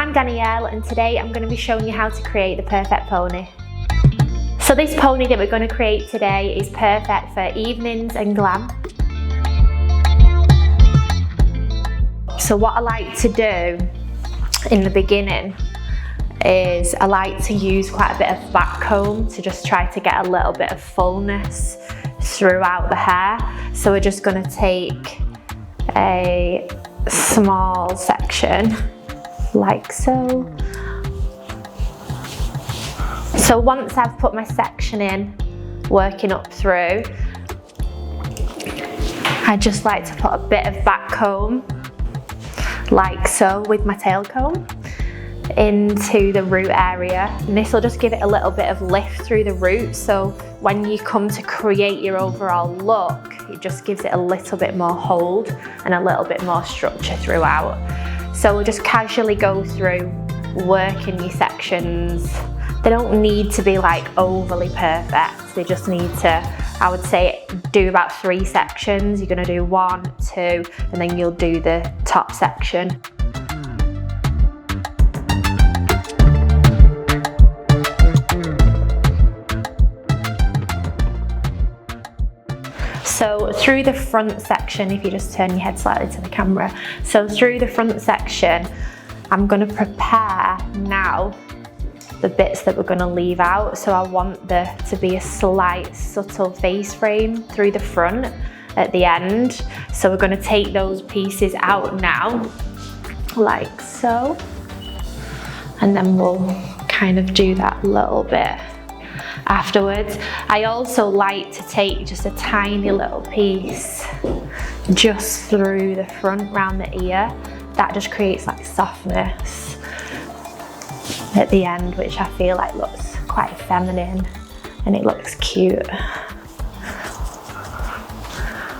I'm Danielle and today I'm going to be showing you how to create the perfect pony. So this pony that we're going to create today is perfect for evenings and glam. So what I like to do in the beginning is I like to use quite a bit of backcomb to just try to get a little bit of fullness throughout the hair. So we're just going to take a small section like so. So once I've put my section in, working up through, I just like to put a bit of backcomb like so with my tail comb into the root area, and this will just give it a little bit of lift through the root, so when you come to create your overall look, it just gives it a little bit more hold and a little bit more structure throughout. So we'll just casually go through working your sections. They don't need to be like overly perfect, they just need to, I would say, do about 3 sections. You're going to do 1, 2, and then you'll do the top section. So through the front section, if you just turn your head slightly to the camera, so through the front section, I'm going to prepare now the bits that we're going to leave out. So I want there to be a slight subtle face frame through the front at the end. So we're going to take those pieces out now, like so, and then we'll kind of do that little bit afterwards. I also like to take just a tiny little piece just through the front round the ear. That just creates like softness at the end, which I feel like looks quite feminine and it looks cute.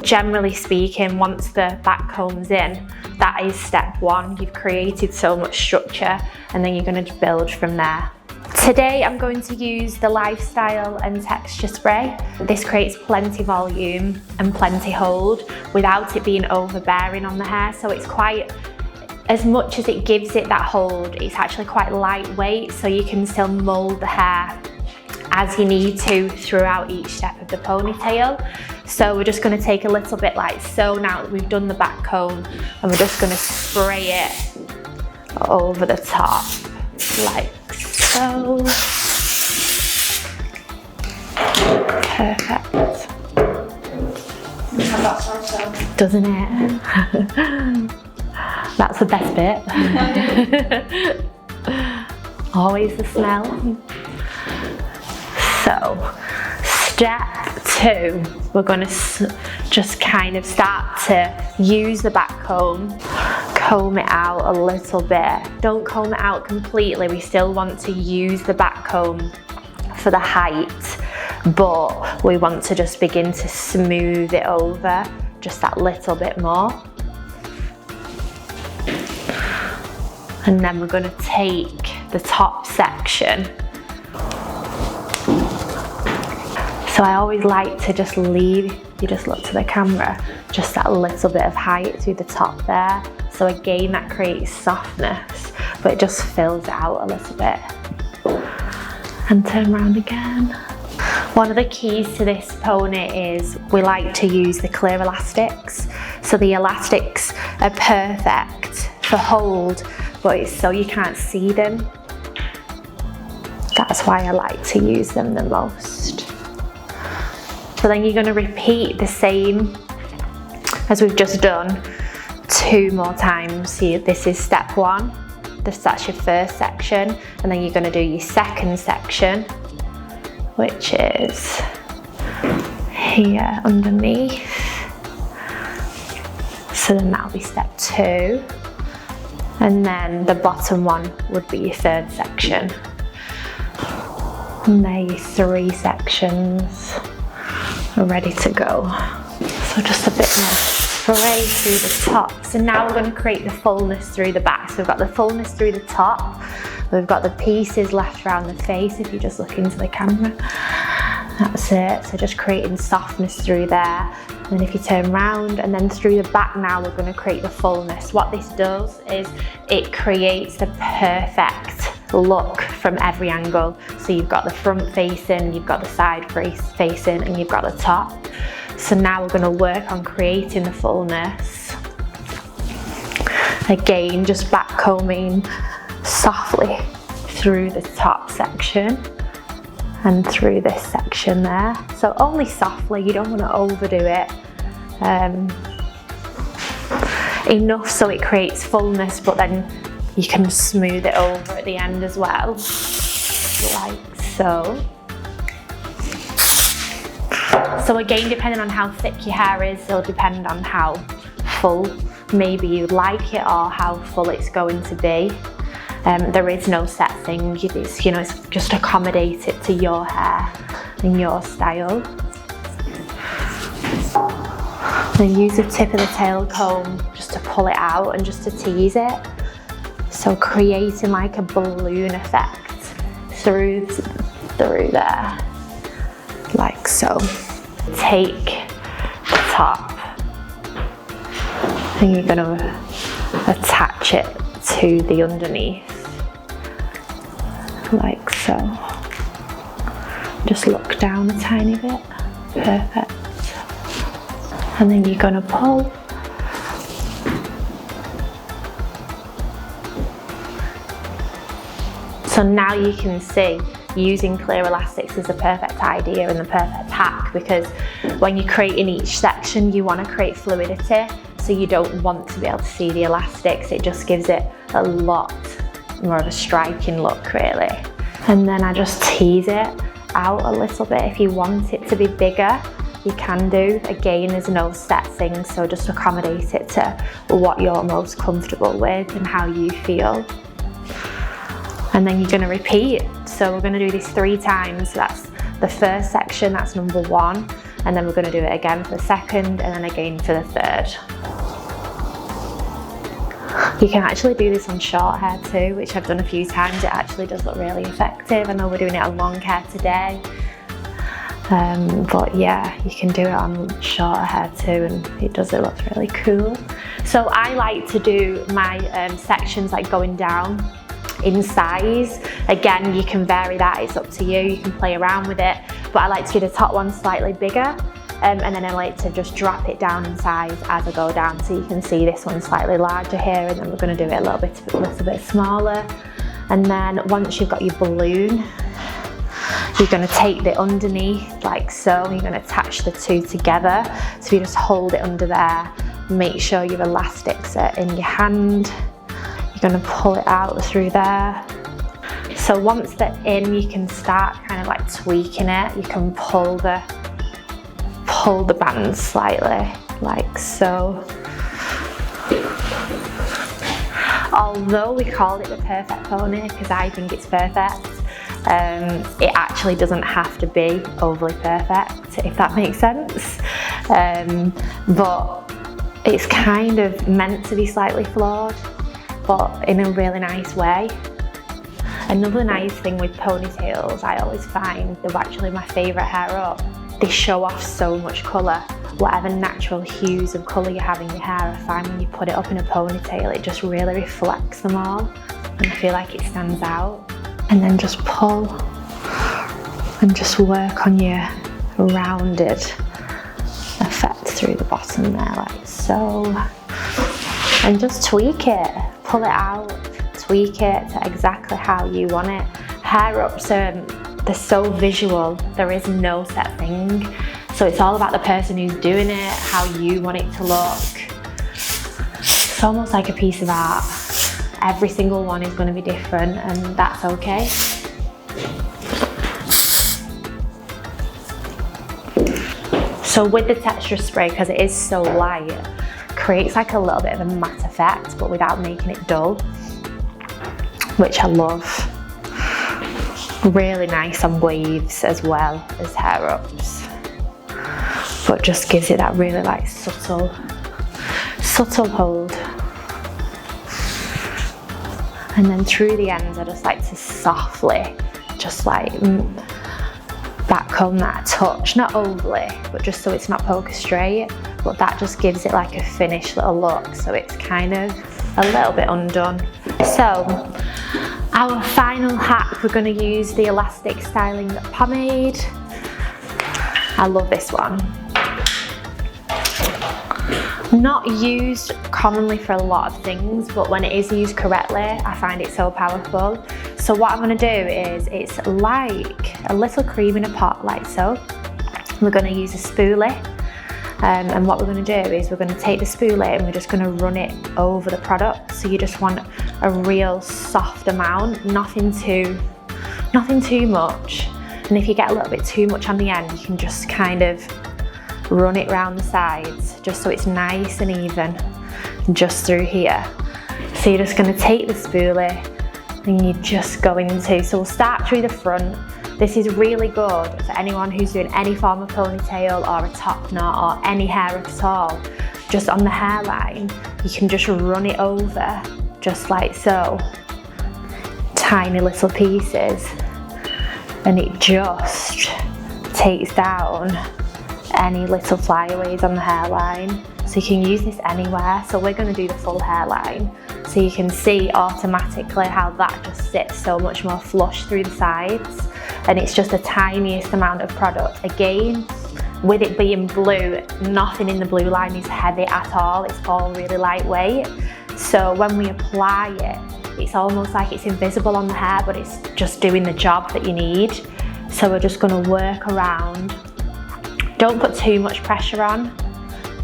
Generally speaking, once the backcomb's in, that is step 1. You've created so much structure and then you're going to build from there. Today I'm going to use the Lifestyle and Texture Spray. This creates plenty volume and plenty hold without it being overbearing on the hair, so it's quite, as much as it gives it that hold, it's actually quite lightweight, so you can still mould the hair as you need to throughout each step of the ponytail. So we're just going to take a little bit like so now that we've done the back comb, and we're just going to spray it over the top like so. Perfect. Doesn't it? That's the best bit. Always the smell. So, step 2, we're going to just kind of start to use the back comb, comb it out a little bit. Don't comb it out completely, we still want to use the back comb for the height, but we want to just begin to smooth it over just that little bit more. And then we're going to take the top section. So I always like to just leave, you just look to the camera, just that little bit of height through the top there. So again, that creates softness, but it just fills it out a little bit. And turn around again. One of the keys to this pony is we like to use the clear elastics. So the elastics are perfect for hold, but it's so you can't see them. That's why I like to use them the most. So then you're going to repeat the same as we've just done 2 more times. See, this is step 1, that's your first section, and then you're going to do your second section, which is here underneath. So then that'll be step 2, and then the bottom one would be your third section. And there are your 3 sections are ready to go. So just a bit more spray through the top. So now we're going to create the fullness through the back. So we've got the fullness through the top, we've got the pieces left around the face if you just look into the camera, That's it, so just creating softness through there. And then if you turn round, and then through the back now, we're gonna create the fullness. What this does is it creates the perfect look from every angle. So you've got the front facing, you've got the side facing, and you've got the top. So now we're gonna work on creating the fullness. Again, just back combing softly through the top section and through this section there. So only softly, you don't want to overdo it. Enough so it creates fullness, but then you can smooth it over at the end as well, like so. So again, depending on how thick your hair is, it'll depend on how full maybe you like it or how full it's going to be. There is no set thing, it's, you know, it's just accommodate it to your hair and your style. And use the tip of the tail comb just to pull it out and just to tease it. So creating like a balloon effect through there, like so. Take the top and you're gonna attach it to the underneath, like so. Just look down a tiny bit, perfect. And then you're gonna pull. So now you can see using clear elastics is the perfect idea and the perfect hack, because when you're creating each section, you want to create fluidity. So you don't want to be able to see the elastics. It just gives it a lot more of a striking look, really. And then I just tease it out a little bit. If you want it to be bigger, you can do. Again, there's no set thing, so just accommodate it to what you're most comfortable with and how you feel. And then you're going to repeat. So we're going to do this 3 times. That's the first section, that's number 1. And then we're going to do it again for the second, and then again for the third. You can actually do this on short hair too, which I've done a few times. It actually does look really effective. I know we're doing it on long hair today. But yeah, you can do it on shorter hair too, and it looks really cool. So I like to do my sections like going down in size. Again, you can vary that, it's up to you, you can play around with it, but I like to do the top one slightly bigger, and then I like to just drop it down in size as I go down. So you can see this one's slightly larger here, and then we're going to do it a little bit smaller. And then once you've got your balloon, you're going to take the underneath like so, and you're going to attach the 2 together. So you just hold it under there, make sure your elastics are in your hand. You're going to pull it out through there. So once they're in, you can start kind of like tweaking it. You can pull the band slightly, like so. Although we called it the perfect pony, because I think it's perfect, it actually doesn't have to be overly perfect, if that makes sense. But it's kind of meant to be slightly flawed, but in a really nice way. Another nice thing with ponytails, I always find they're actually my favourite hair up. They show off so much colour. Whatever natural hues of colour you have in your hair, I find when you put it up in a ponytail, it just really reflects them all, and I feel like it stands out. And then just pull and just work on your rounded effect through the bottom there, like so. And just tweak it, pull it out, tweak it to exactly how you want it. Hair ups, they're so visual, there is no set thing. So it's all about the person who's doing it, how you want it to look. It's almost like a piece of art. Every single one is going to be different, and that's okay. So with the texture spray, because it is so light, creates like a little bit of a matte effect, but without making it dull, which I love. Really nice on waves as well as hair ups, but just gives it that really like subtle hold. And then through the ends, I just like to softly just like backcomb that a touch, not overly, but just so it's not poker straight, but that just gives it like a finished little look, so it's kind of a little bit undone. So our final hack, we're going to use the elastic styling pomade. I love this one. Not used commonly for a lot of things, but when it is used correctly, I find it so powerful. So what I'm going to do is, it's like a little cream in a pot, like so. We're going to use a spoolie, and what we're going to do is we're going to take the spoolie and we're just going to run it over the product. So you just want a real soft amount, nothing too much. And if you get a little bit too much on the end, you can just kind of run it around the sides, just so it's nice and even, just through here. So you're just going to take the spoolie and you just go into, so we'll start through the front. This is really good for anyone who's doing any form of ponytail or a top knot or any hair at all. Just on the hairline, you can just run it over, just like so, tiny little pieces, and it just takes down any little flyaways on the hairline. So you can use this anywhere. So we're going to do the full hairline, so you can see automatically how that just sits so much more flush through the sides, and it's just the tiniest amount of product. Again, with it being blue, nothing in the blue line is heavy at all, it's all really lightweight. So when we apply it, it's almost like it's invisible on the hair, but it's just doing the job that you need. So we're just going to work around. Don't put too much pressure on,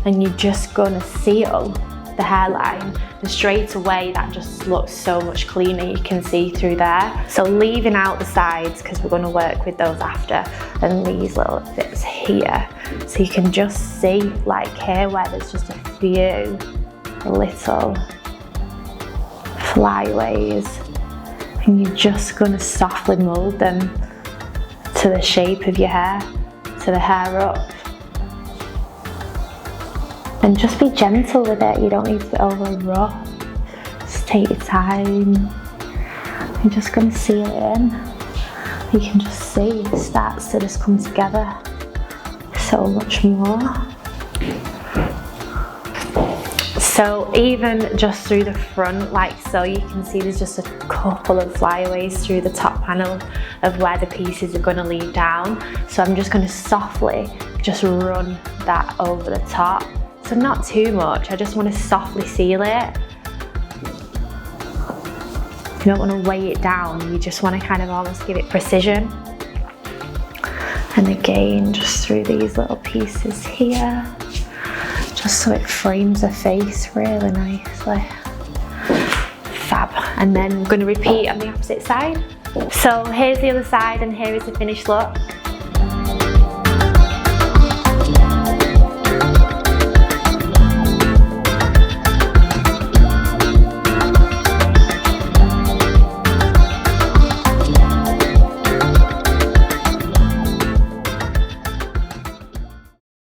and you're just gonna seal the hairline, and straight away that just looks so much cleaner. You can see through there. So leaving out the sides, because we're gonna work with those after, and these little bits here. So you can just see, like here, where there's just a few little flyaways, and you're just gonna softly mold them to the shape of your hair, to the hair up. And just be gentle with it, you don't need to be overly rough. Just take your time. I'm just going to seal it in. You can just see it starts to just come together so much more. So even just through the front, like so, you can see there's just a couple of flyaways through the top panel of where the pieces are going to lead down. So I'm just going to softly just run that over the top. So not too much, I just want to softly seal it. You don't want to weigh it down, you just want to kind of almost give it precision. And again, just through these little pieces here, just so it frames the face really nicely. Fab. And then we're going to repeat on the opposite side. So here's the other side, and here is the finished look.